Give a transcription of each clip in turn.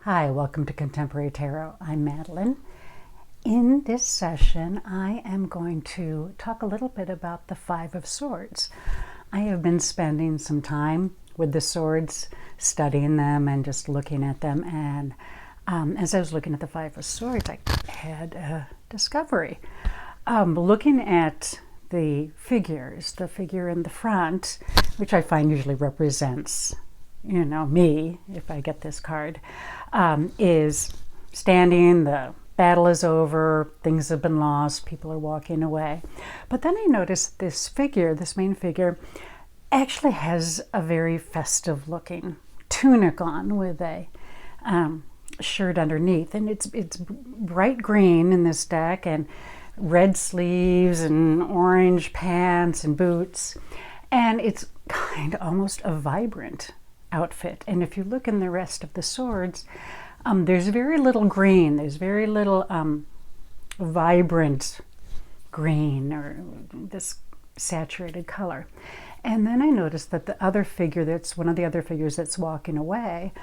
Hi, welcome to Contemporary Tarot. I'm Madeline. In this session, I am going to talk a little bit about the Five of Swords. I have been spending some time with the swords, studying them and just looking at them. And as I was looking at the Five of Swords, I had a discovery. Looking at the figures, the figure in the front, which I find usually represents me, if I get this card, is standing, the battle is over, things have been lost, people are walking away. But then I noticed this figure, this main figure, actually has a very festive looking tunic on with a shirt underneath. And it's bright green in this deck, and red sleeves and orange pants and boots. And it's kind of almost a vibrant outfit. And if you look in the rest of the swords, there's very little green. There's very little vibrant green or this saturated color. And then I noticed that the other figure, that's one of the other figures that's walking away,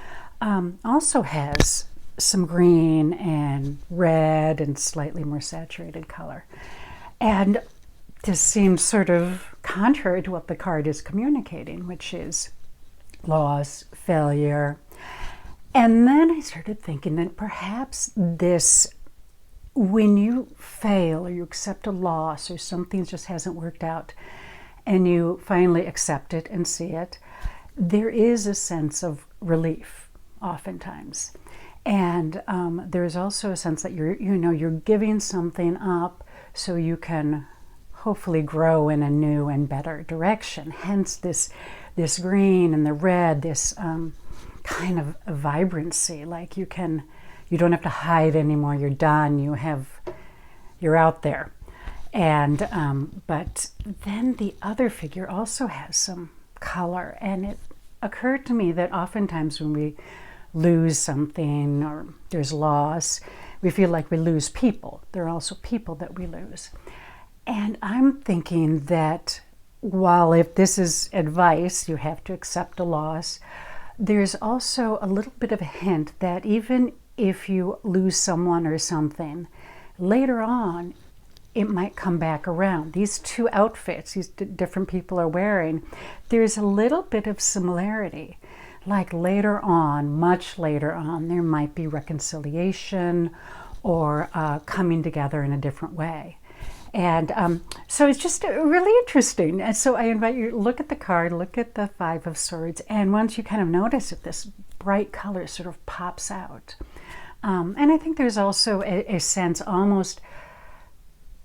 also has some green and red and slightly more saturated color. And this seems sort of contrary to what the card is communicating, which is loss, failure. And then I started thinking that perhaps this, when you fail or you accept a loss or something just hasn't worked out and you finally accept it and see it, there is a sense of relief oftentimes. And there's also a sense that you're giving something up so you can hopefully grow in a new and better direction. Hence this green and the red, this kind of vibrancy, like you don't have to hide anymore. You're done. You're out there. And but then the other figure also has some color, and it occurred to me that oftentimes when we lose something or there's loss, we feel like we lose people. There are also people that we lose. And I'm thinking that while if this is advice, you have to accept a loss, there's also a little bit of a hint that even if you lose someone or something, later on, it might come back around. These two outfits, these different people are wearing, there's a little bit of similarity. Like later on, much later on, there might be reconciliation or coming together in a different way. And so it's just really interesting. And so I invite you to look at the card, look at the Five of Swords, and once you kind of notice that this bright color sort of pops out. And I think there's also a sense almost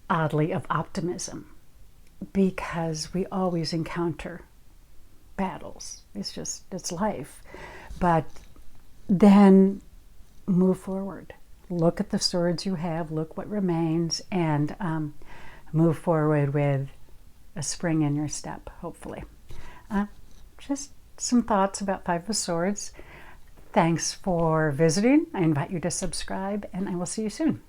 oddly of optimism, because we always encounter battles. It's life. But then move forward. Look at the swords you have, look what remains, and move forward with a spring in your step, hopefully. Just some thoughts about Five of Swords. Thanks for visiting. I invite you to subscribe, and I will see you soon.